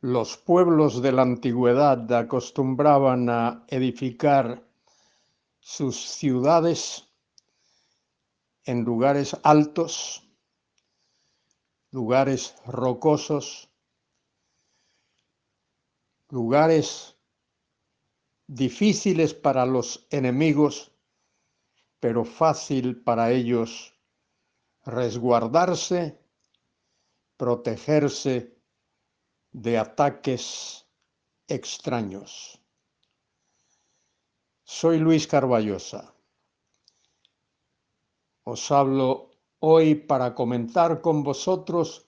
Los pueblos de la antigüedad acostumbraban a edificar sus ciudades en lugares altos, lugares rocosos, lugares difíciles para los enemigos, pero fácil para ellos resguardarse, protegerse de ataques extraños. Soy Luis Carballosa. Os hablo hoy para comentar con vosotros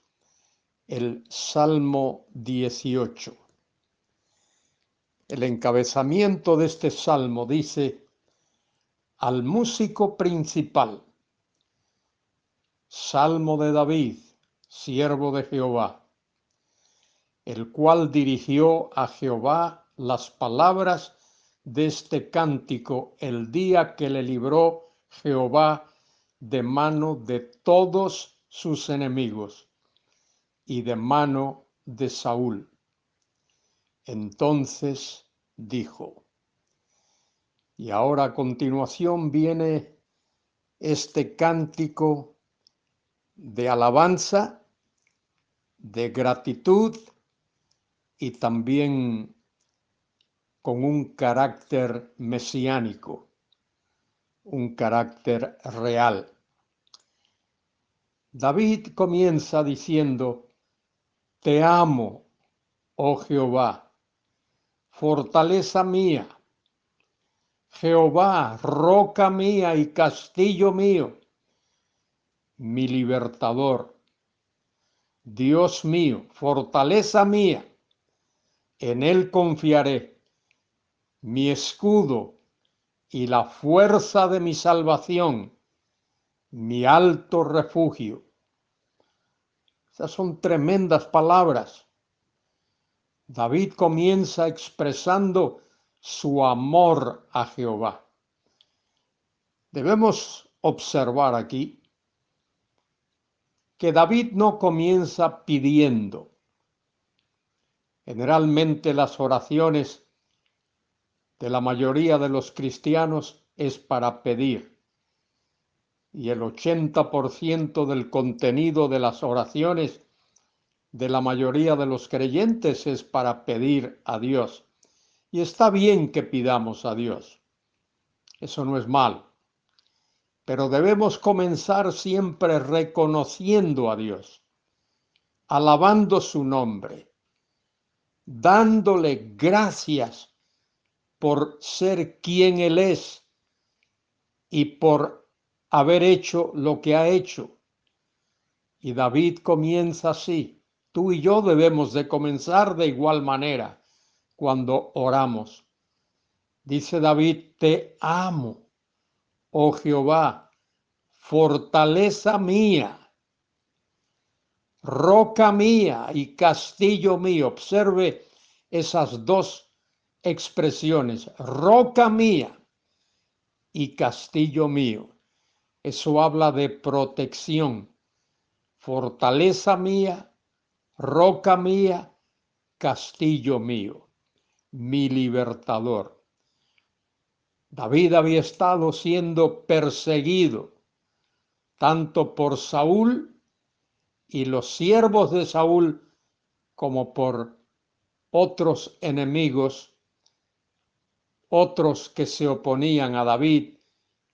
el Salmo 18. El encabezamiento de este salmo dice: al músico principal, Salmo de David, siervo de Jehová, el cual dirigió a Jehová las palabras de este cántico el día que le libró Jehová de mano de todos sus enemigos y de mano de Saúl. Entonces dijo. Y ahora a continuación viene este cántico de alabanza, de gratitud y también con un carácter mesiánico, un carácter real. David comienza diciendo: te amo, oh Jehová, fortaleza mía, Jehová, roca mía y castillo mío, mi libertador, Dios mío, fortaleza mía, en él confiaré, mi escudo y la fuerza de mi salvación, mi alto refugio. Esas son tremendas palabras. David comienza expresando su amor a Jehová. Debemos observar aquí que David no comienza pidiendo. Generalmente las oraciones de la mayoría de los cristianos es para pedir. Y el 80% del contenido de las oraciones de la mayoría de los creyentes es para pedir a Dios. Y está bien que pidamos a Dios. Eso no es mal. Pero debemos comenzar siempre reconociendo a Dios, alabando su nombre, dándole gracias por ser quien Él es y por haber hecho lo que ha hecho. Y David comienza así. Tú y yo debemos de comenzar de igual manera cuando oramos. Dice David: te amo, oh Jehová, fortaleza mía, roca mía y castillo mío. Observe esas dos expresiones, roca mía y castillo mío. Eso habla de protección. Fortaleza mía, roca mía, castillo mío, mi libertador. David había estado siendo perseguido tanto por Saúl y los siervos de Saúl como por otros enemigos, otros que se oponían a David,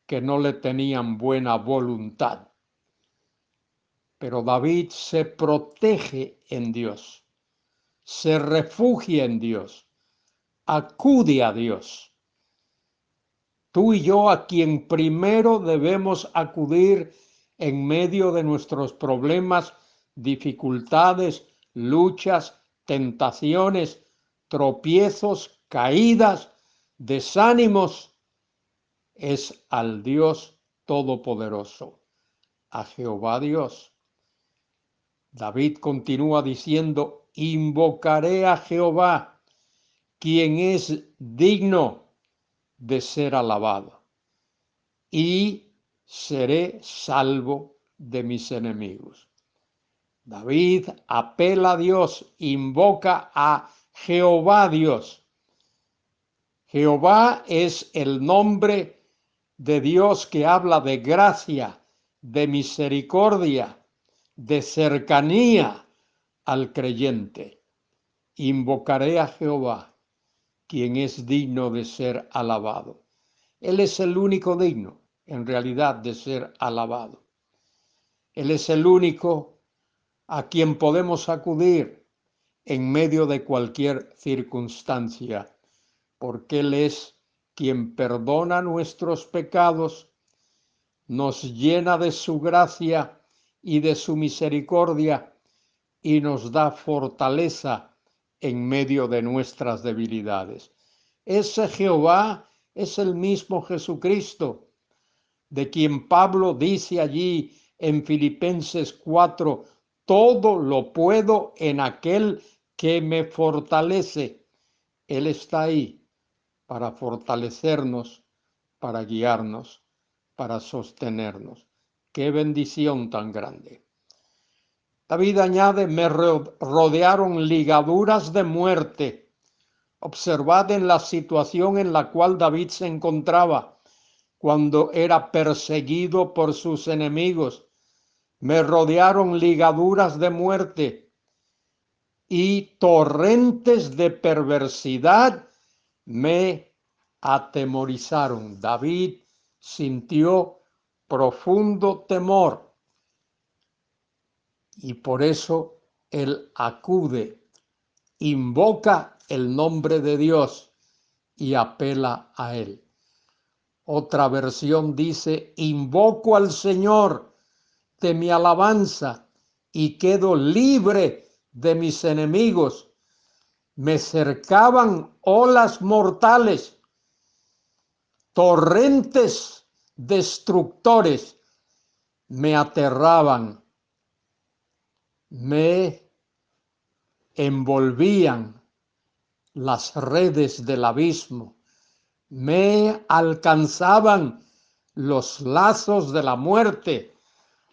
que no le tenían buena voluntad. Pero David se protege en Dios, se refugia en Dios, acude a Dios. Tú y yo, a quien primero debemos acudir en medio de nuestros problemas, dificultades, luchas, tentaciones, tropiezos, caídas, desánimos, es al Dios Todopoderoso, a Jehová Dios. David continúa diciendo: invocaré a Jehová, quien es digno de ser alabado, y seré salvo de mis enemigos. David apela a Dios, invoca a Jehová Dios. Jehová es el nombre de Dios que habla de gracia, de misericordia, de cercanía al creyente. Invocaré a Jehová, quien es digno de ser alabado. Él es el único digno, en realidad, de ser alabado. Él es el único a quien podemos acudir en medio de cualquier circunstancia, porque Él es quien perdona nuestros pecados, nos llena de su gracia y de su misericordia y nos da fortaleza en medio de nuestras debilidades. Ese Jehová es el mismo Jesucristo, de quien Pablo dice allí en Filipenses 4, todo lo puedo en aquel que me fortalece. Él está ahí para fortalecernos, para guiarnos, para sostenernos. ¡Qué bendición tan grande! David añade, me rodearon ligaduras de muerte. Observad en la situación en la cual David se encontraba cuando era perseguido por sus enemigos. Me rodearon ligaduras de muerte y torrentes de perversidad me atemorizaron. David sintió profundo temor y por eso él acude, invoca el nombre de Dios y apela a él. Otra versión dice, invoco al Señor de mi alabanza y quedo libre de mis enemigos. Me cercaban olas mortales, torrentes destructores me aterraban, me envolvían las redes del abismo, me alcanzaban los lazos de la muerte.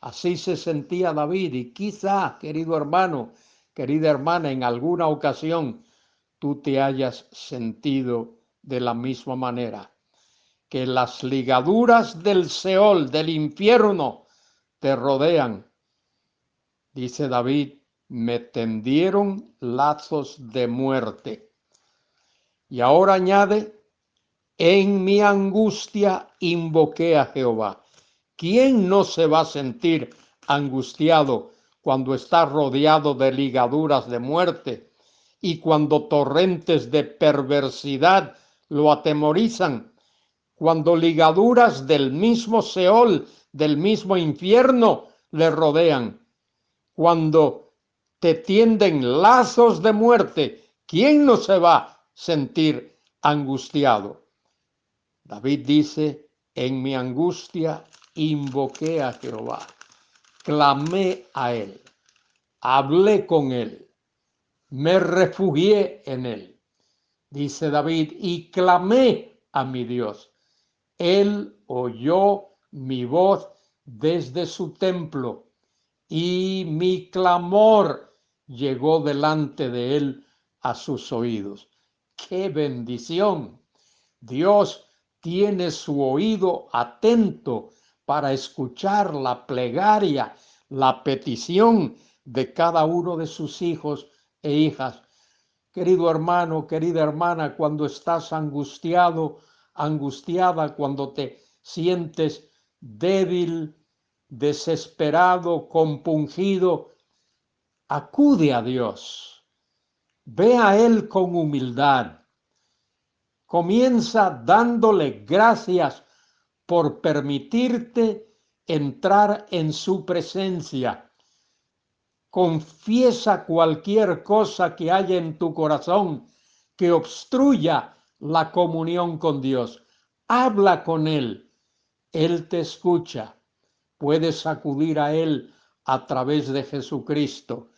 Así se sentía David y quizá, querido hermano, querida hermana, en alguna ocasión tú te hayas sentido de la misma manera, que las ligaduras del Seol, del infierno, te rodean. Dice David, me tendieron lazos de muerte. Y ahora añade, en mi angustia invoqué a Jehová. ¿Quién no se va a sentir angustiado cuando está rodeado de ligaduras de muerte y cuando torrentes de perversidad lo atemorizan? Cuando ligaduras del mismo Seol, del mismo infierno, le rodean. Cuando te tienden lazos de muerte, ¿quién no se va a sentir angustiado? David dice, en mi angustia invoqué a Jehová, clamé a él, hablé con él, me refugié en él. Dice David, y clamé a mi Dios. Él oyó mi voz desde su templo y mi clamor llegó delante de él a sus oídos. ¡Qué bendición! Dios tiene su oído atento para escuchar la plegaria, la petición de cada uno de sus hijos e hijas. Querido hermano, querida hermana, cuando estás angustiado, angustiada, cuando te sientes débil, desesperado, compungido, acude a Dios, ve a Él con humildad. Comienza dándole gracias por permitirte entrar en su presencia. Confiesa cualquier cosa que haya en tu corazón que obstruya la comunión con Dios. Habla con Él. Él te escucha. Puedes acudir a Él a través de Jesucristo,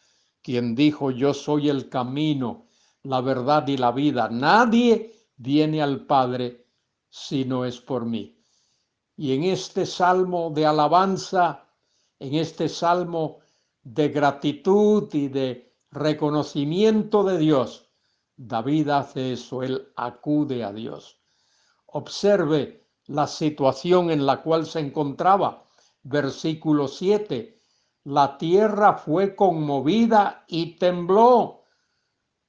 quien dijo, yo soy el camino, la verdad y la vida. Nadie viene al Padre si no es por mí. Y en este salmo de alabanza, en este salmo de gratitud y de reconocimiento de Dios, David hace eso, él acude a Dios. Observe la situación en la cual se encontraba. Versículo 7. La tierra fue conmovida y tembló.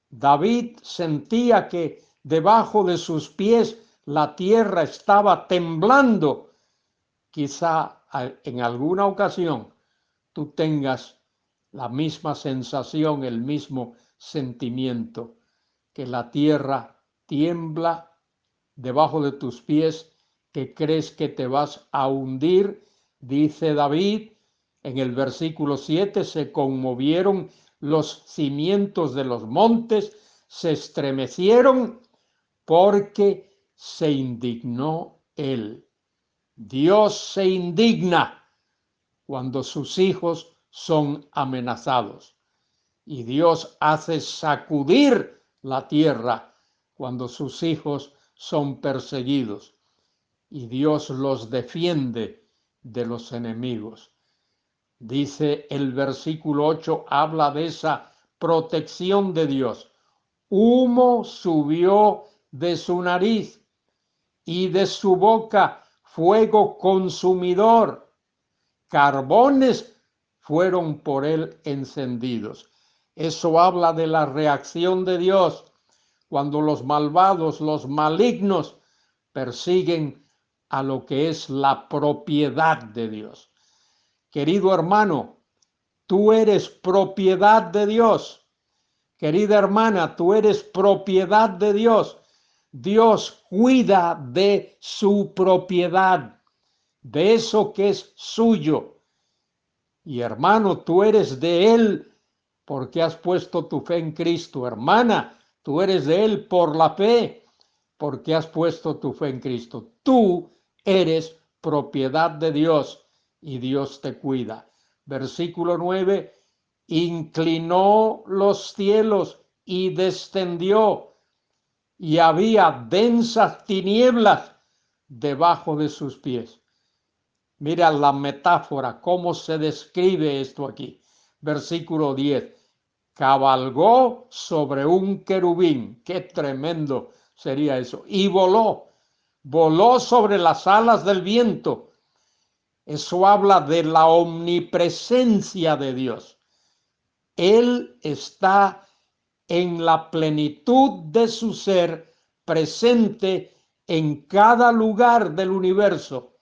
David sentía que debajo de sus pies la tierra estaba temblando. Quizá en alguna ocasión tú tengas la misma sensación, el mismo sentimiento, que la tierra tiembla debajo de tus pies, que crees que te vas a hundir. Dice David en el versículo 7, se conmovieron los cimientos de los montes, se estremecieron porque se indignó él. Dios se indigna cuando sus hijos son amenazados y Dios hace sacudir la tierra cuando sus hijos son perseguidos y Dios los defiende de los enemigos. Dice el versículo 8, habla de esa protección de Dios. Humo subió de su nariz y de su boca fuego consumidor. Carbones fueron por él encendidos. Eso habla de la reacción de Dios cuando los malvados, los malignos, persiguen a lo que es la propiedad de Dios. Querido hermano, tú eres propiedad de Dios. Querida hermana, tú eres propiedad de Dios. Dios cuida de su propiedad, de eso que es suyo. Y hermano, tú eres de Él porque has puesto tu fe en Cristo. Hermana, tú eres de Él por la fe porque has puesto tu fe en Cristo. Tú eres propiedad de Dios y Dios te cuida. Versículo 9, inclinó los cielos y descendió, y había densas tinieblas debajo de sus pies. Mira la metáfora, cómo se describe esto aquí. Versículo 10. Cabalgó sobre un querubín. Qué tremendo sería eso. Y voló. Voló sobre las alas del viento. Eso habla de la omnipresencia de Dios. Él está en la plenitud de su ser, presente en cada lugar del universo.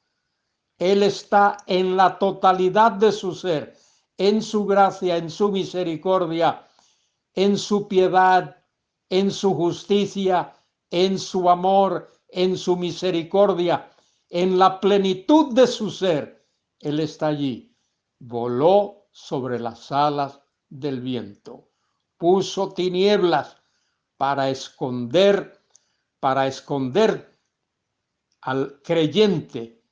Él está en la totalidad de su ser, en su gracia, en su misericordia, en su piedad, en su justicia, en su amor, en su misericordia, en la plenitud de su ser. Él está allí. Voló sobre las alas del viento. Puso tinieblas para esconder al creyente.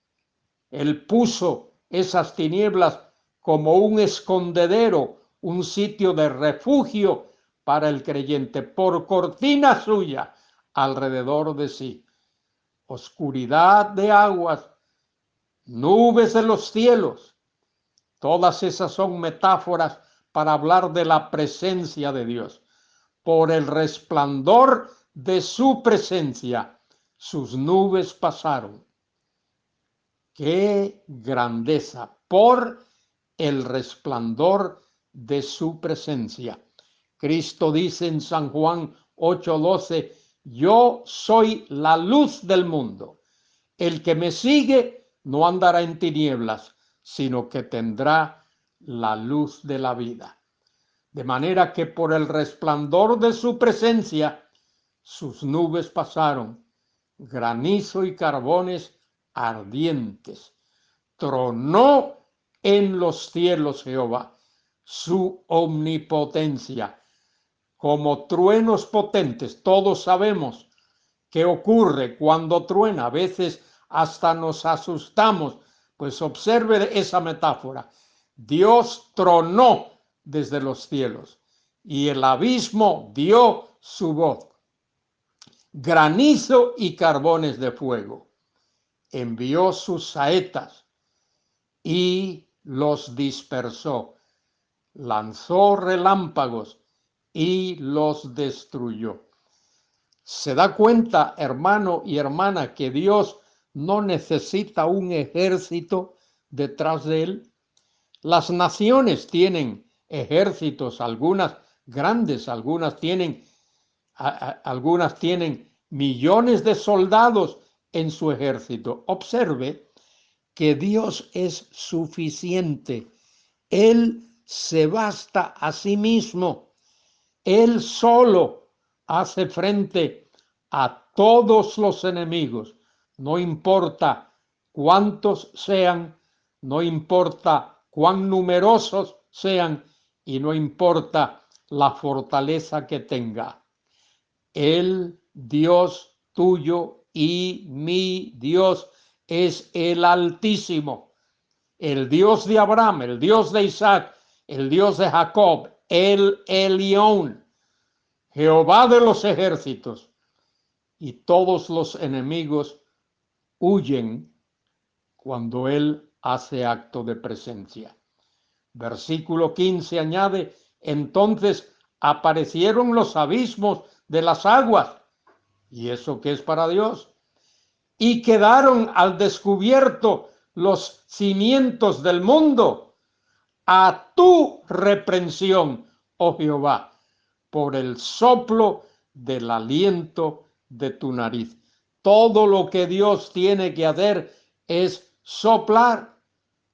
Él puso esas tinieblas como un escondedero, un sitio de refugio para el creyente, por cortina suya alrededor de sí. Oscuridad de aguas, nubes de los cielos. Todas esas son metáforas para hablar de la presencia de Dios. Por el resplandor de su presencia, sus nubes pasaron. ¡Qué grandeza! Por el resplandor de su presencia. Cristo dice en San Juan 8:12, yo soy la luz del mundo. El que me sigue no andará en tinieblas, sino que tendrá la luz de la vida. De manera que por el resplandor de su presencia, sus nubes pasaron, granizo y carbones ardientes. Tronó en los cielos Jehová, su omnipotencia, como truenos potentes. Todos sabemos qué ocurre cuando truena. A veces hasta nos asustamos. Pues observe esa metáfora. Dios tronó desde los cielos y el abismo dio su voz. Granizo y carbones de fuego. Envió sus saetas y los dispersó. lanzó relámpagos y los destruyó. ¿Se da cuenta, hermano y hermana, que Dios no necesita un ejército detrás de él? Las naciones tienen ejércitos, algunas grandes, algunas tienen millones de soldados en su ejército. Observe que Dios es suficiente. Él se basta a sí mismo. Él solo hace frente a todos los enemigos. No importa cuántos sean, no importa cuán numerosos sean y no importa la fortaleza que tenga. El Dios tuyo y mi Dios es el Altísimo, el Dios de Abraham, el Dios de Isaac, el Dios de Jacob, el Elión, Jehová de los ejércitos, y todos los enemigos huyen cuando Él hace acto de presencia. Versículo 15 añade, entonces aparecieron los abismos de las aguas, ¿y eso qué es para Dios? Y quedaron al descubierto los cimientos del mundo, a tu reprensión, oh Jehová, por el soplo del aliento de tu nariz. Todo lo que Dios tiene que hacer es soplar,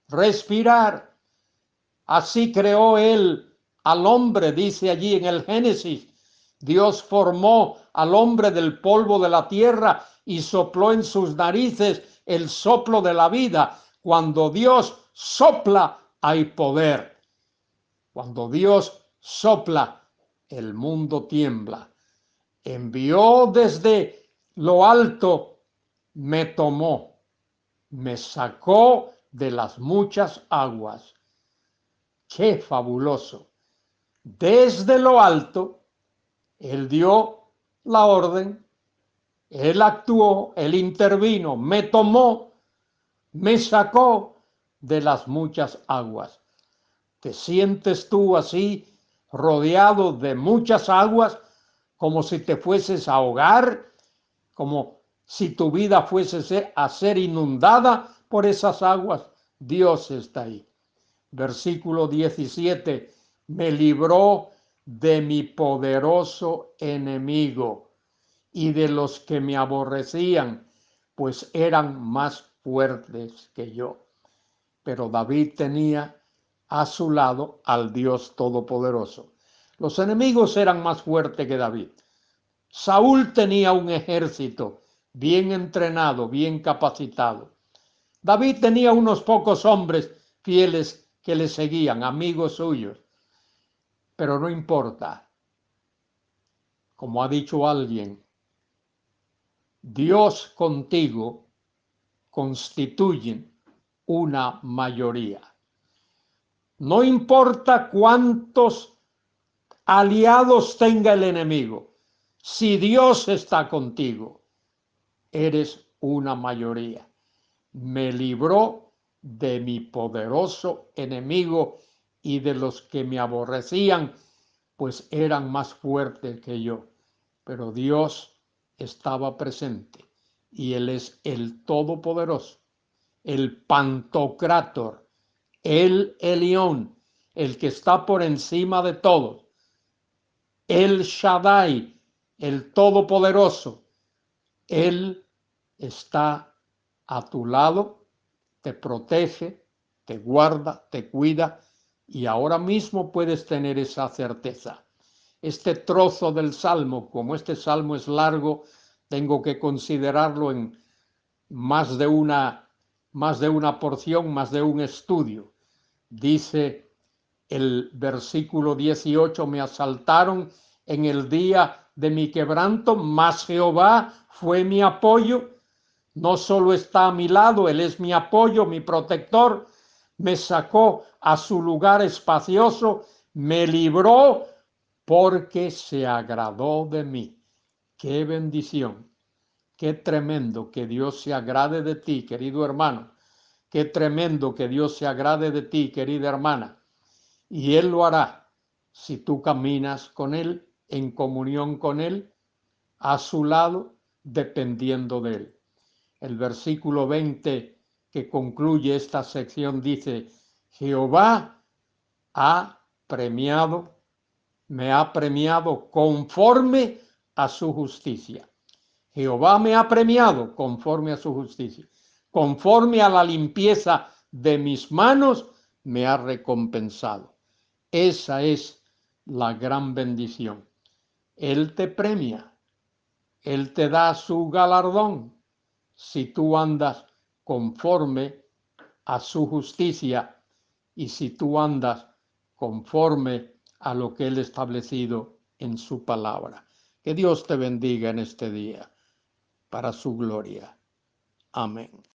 respirar. Así creó Él al hombre, dice allí en el Génesis. Dios formó al hombre del polvo de la tierra y sopló en sus narices el soplo de la vida. Cuando Dios sopla, hay poder. Cuando Dios sopla, el mundo tiembla. Envió desde lo alto, me tomó, me sacó de las muchas aguas. ¡Qué fabuloso! Desde lo alto, Él dio la orden, Él actuó, Él intervino, me tomó, me sacó de las muchas aguas. ¿Te sientes tú así, rodeado de muchas aguas, como si te fueses a ahogar, como si tu vida fuese a ser inundada por esas aguas? Dios está ahí. Versículo 17, me libró de mi poderoso enemigo y de los que me aborrecían, pues eran más fuertes que yo. Pero David tenía a su lado al Dios Todopoderoso. Los enemigos eran más fuertes que David. Saúl tenía un ejército bien entrenado, bien capacitado. David tenía unos pocos hombres fieles que le seguían, amigos suyos. Pero no importa. Como ha dicho alguien, Dios contigo constituyen una mayoría. No importa cuántos aliados tenga el enemigo, si Dios está contigo, eres una mayoría. Me libró de mi poderoso enemigo y de los que me aborrecían, pues eran más fuertes que yo. Pero Dios estaba presente y Él es el Todopoderoso, el Pantocrátor, el Elión, el que está por encima de todos, el Shaddai, el Todopoderoso. Él está a tu lado, te protege, te guarda, te cuida, y ahora mismo puedes tener esa certeza. Este trozo del Salmo, como este Salmo es largo, tengo que considerarlo en más de una porción, más de un estudio. Dice el versículo 18, me asaltaron en el día de mi quebranto, mas Jehová fue mi apoyo. No solo está a mi lado, Él es mi apoyo, mi protector, me sacó a su lugar espacioso, me libró porque se agradó de mí. ¡Qué bendición! ¡Qué tremendo que Dios se agrade de ti, querido hermano! ¡Qué tremendo que Dios se agrade de ti, querida hermana! y Él lo hará si tú caminas con Él, en comunión con Él, a su lado, dependiendo de Él. El versículo 20 que concluye esta sección dice: Jehová me ha premiado conforme a su justicia. Jehová me ha premiado conforme a su justicia. Conforme a la limpieza de mis manos, me ha recompensado. Esa es la gran bendición. Él te premia, Él te da su galardón si tú andas conforme a su justicia y si tú andas conforme a lo que Él ha establecido en su palabra. Que Dios te bendiga en este día, para su gloria. Amén.